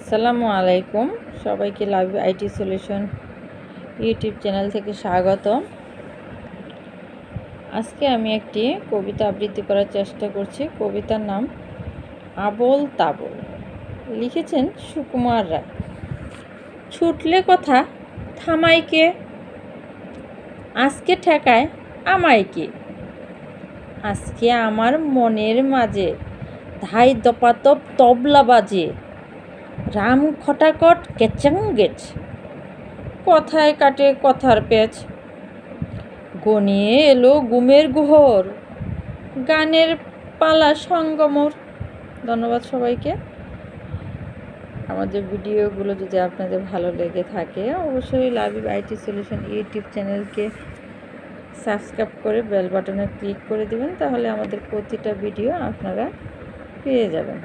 আসসালামু আলাইকুম, সবাইকে live IT solution YouTube channel থেকে স্বাগত। আজকে আমি একটি কবিতা আবৃত্তি করার চেষ্টা করছি। কবিতার নাম আবোল তাবোল, লিখেছেন সুকুমার রায়। ছুটলে কথা থামাই কে, আজকে ঠেকায় আমায় কে। আজকে আমার মনের মাঝে ধাই দপাতপ তবলা বাজে, রাম খটাকট কেচাং গেছ, কথায় কাটে কথার পেচ। গনিয়ে এলো গুমের গুহর, গানের পালা সঙ্গমর। ধন্যবাদ সবাইকে। আমাদের ভিডিওগুলো যদি আপনাদের ভালো লেগে থাকে অবশ্যই লাইভ আইটি সলিউশন ইউটিউব চ্যানেলকে সাবস্ক্রাইব করে বেল বাটনে ক্লিক করে দিবেন, তাহলে আমাদের প্রতিটা ভিডিও আপনারা পেয়ে যাবেন।